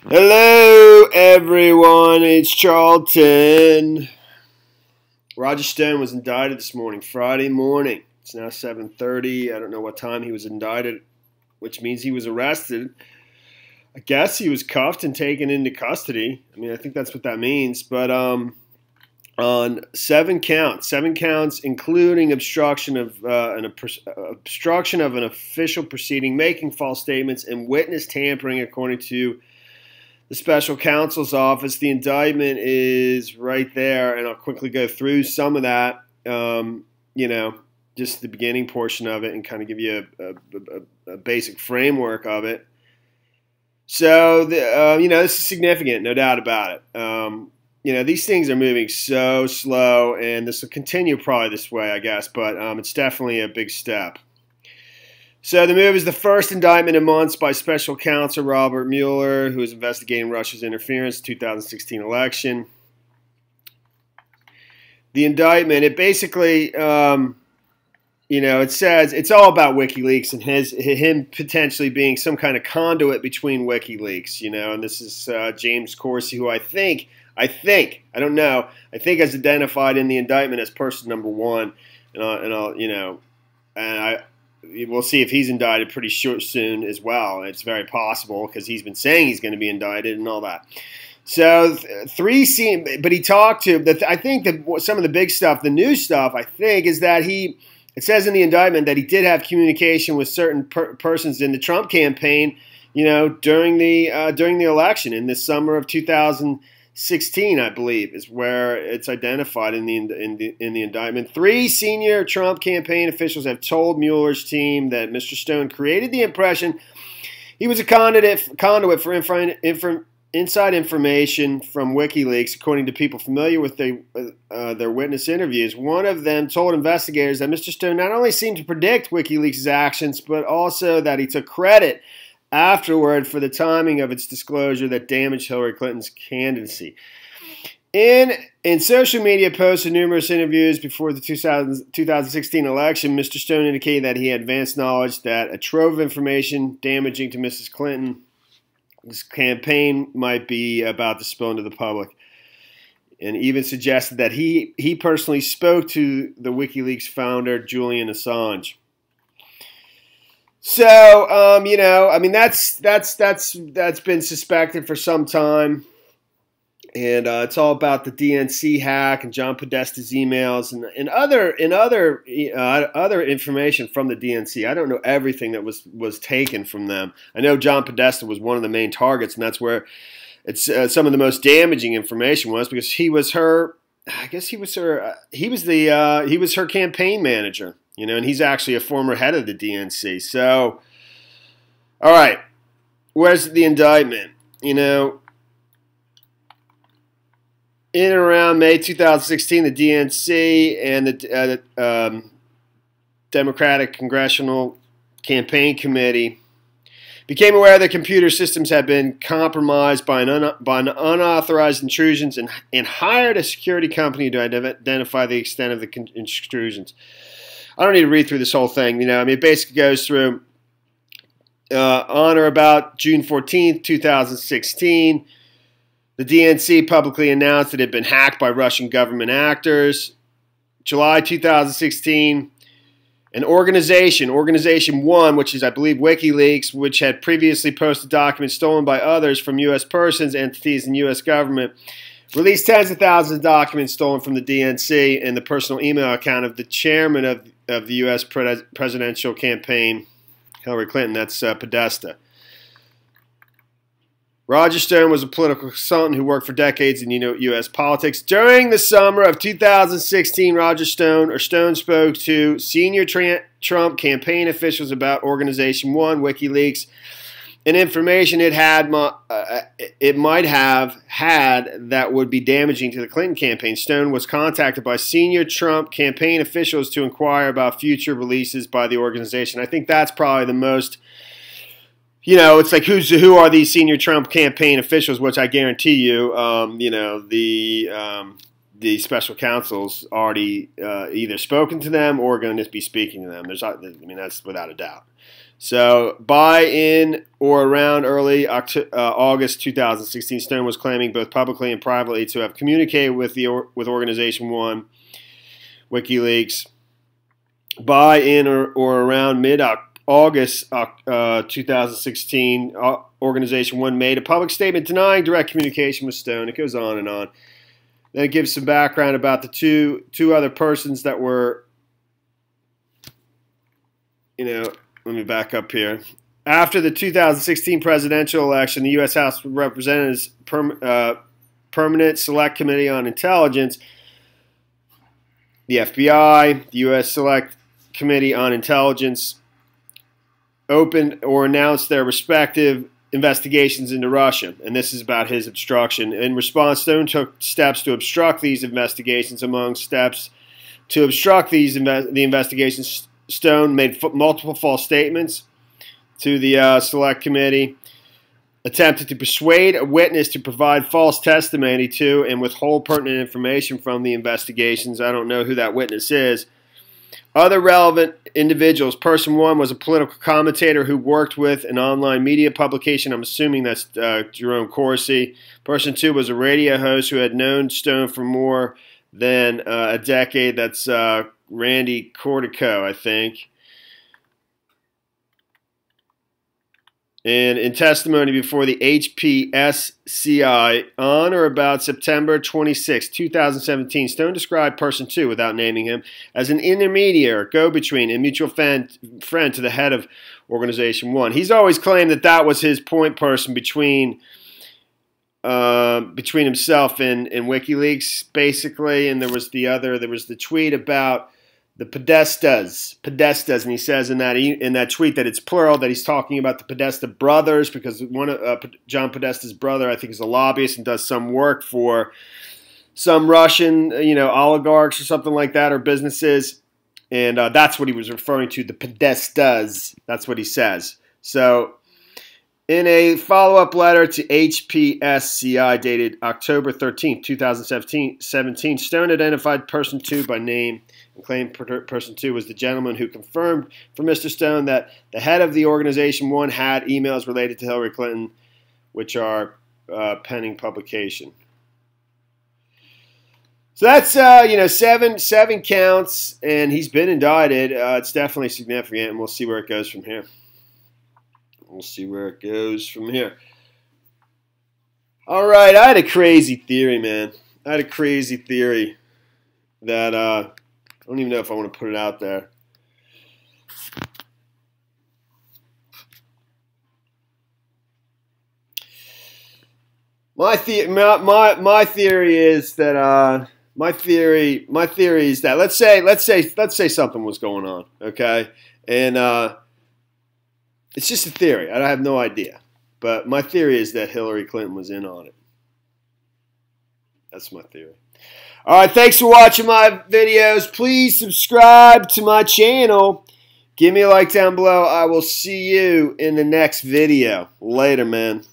Hello, everyone. It's Charlton. Roger Stone was indicted this morning, Friday morning. It's now 7:30. I don't know what time he was indicted, which means he was arrested. I guess he was cuffed and taken into custody. I mean, I think that's what that means. But on seven counts, including obstruction of an official proceeding, making false statements, and witness tampering, according to the special counsel's office. The indictment is right there, and I'll quickly go through some of that, just the beginning portion of it, and kind of give you a basic framework of it. So, this is significant, no doubt about it. These things are moving so slow, and this will continue probably this way, I guess, but it's definitely a big step. So the move is the first indictment in months by special counsel Robert Mueller, who is investigating Russia's interference in the 2016 election. The indictment, it basically, it says it's all about WikiLeaks and him potentially being some kind of conduit between WikiLeaks, and this is James Corsi, who I think is identified in the indictment as person number one, we'll see if he's indicted pretty soon as well. It's very possible because he's been saying he's going to be indicted and all that. So but he talked to. I think that some of the big stuff, the new stuff, I think, is that it says in the indictment that he did have communication with certain persons in the Trump campaign, during the election in the summer of 2016, I believe, is where it's identified in the indictment. 3 senior Trump campaign officials have told Mueller's team that Mr. Stone created the impression he was a conduit for inside information from WikiLeaks, according to people familiar with their witness interviews. One of them told investigators that Mr. Stone not only seemed to predict WikiLeaks' actions, but also that he took credit afterward for the timing of its disclosure that damaged Hillary Clinton's candidacy. In social media posts and numerous interviews before the 2016 election, Mr. Stone indicated that he had advanced knowledge that a trove of information damaging to Mrs. Clinton's campaign might be about to spill into the public, and even suggested that he personally spoke to the WikiLeaks founder, Julian Assange. So, that's been suspected for some time, and it's all about the DNC hack and John Podesta's emails and other information from the DNC. I don't know everything that was taken from them. I know John Podesta was one of the main targets, and that's where it's some of the most damaging information was, because he was her campaign manager. And he's actually a former head of the DNC. So, all right, where's the indictment? In and around May 2016, the DNC and the Democratic Congressional Campaign Committee became aware that computer systems had been compromised by unauthorized intrusions and hired a security company to identify the extent of the intrusions. I don't need to read through this whole thing. It basically goes through on or about June 14th, 2016. The DNC publicly announced that it had been hacked by Russian government actors. July 2016, an Organization 1, which is, I believe, WikiLeaks, which had previously posted documents stolen by others from U.S. persons, entities, and U.S. government, released tens of thousands of documents stolen from the DNC and the personal email account of the chairman of the U.S. presidential campaign, Hillary Clinton. That's Podesta. Roger Stone was a political consultant who worked for decades in U.S. politics. During the summer of 2016, Stone spoke to senior Trump campaign officials about Organization 1, WikiLeaks, and information it might have had that would be damaging to the Clinton campaign. Stone was contacted by senior Trump campaign officials to inquire about future releases by the organization. I think that's probably the most, it's like who are these senior Trump campaign officials, which I guarantee you, the special counsel's already either spoken to them or going to be speaking to them. That's without a doubt. So, by, in, or around early August 2016, Stone was claiming both publicly and privately to have communicated with with Organization 1, WikiLeaks. By, in, or around mid-August 2016, Organization 1 made a public statement denying direct communication with Stone. It goes on and on. Then it gives some background about the two other persons that were, let me back up here. After the 2016 presidential election, the U.S. House of Representatives Permanent Select Committee on Intelligence, the FBI, the U.S. Select Committee on Intelligence, opened or announced their respective investigations into Russia, and this is about his obstruction. In response, Stone took steps to obstruct these investigations. Among steps to obstruct the investigations, Stone made multiple false statements to the Select Committee, attempted to persuade a witness to provide false testimony to and withhold pertinent information from the investigations. I don't know who that witness is. Other relevant individuals. Person 1 was a political commentator who worked with an online media publication. I'm assuming that's Jerome Corsi. Person 2 was a radio host who had known Stone for more than a decade. That's Randy Cortico, I think. And in testimony before the HPSCI on or about September 26, 2017, Stone described Person 2, without naming him, as an intermediary, go-between, and mutual friend to the head of Organization 1. He's always claimed that was his point person between himself and WikiLeaks, basically. And there was the tweet about the Podestas, and he says in that tweet that it's plural, that he's talking about the Podesta brothers, because one of John Podesta's brother, I think, is a lobbyist and does some work for some Russian, oligarchs or something like that, or businesses, and that's what he was referring to, the Podestas. That's what he says. So, in a follow-up letter to HPSCI dated October 13, 2017, Stone identified Person 2 by name and claimed Person 2 was the gentleman who confirmed for Mr. Stone that the head of the Organization 1 had emails related to Hillary Clinton, which are pending publication. So that's seven counts, and he's been indicted. It's definitely significant, and we'll see where it goes from here. All right, I had a crazy theory, man. I had a crazy theory that I don't even know if I want to put it out there. My theory is that let's say something was going on, okay, and it's just a theory. I have no idea, but my theory is that Hillary Clinton was in on it. That's my theory. All right, thanks for watching my videos. Please subscribe to my channel. Give me a like down below. I will see you in the next video. Later, man.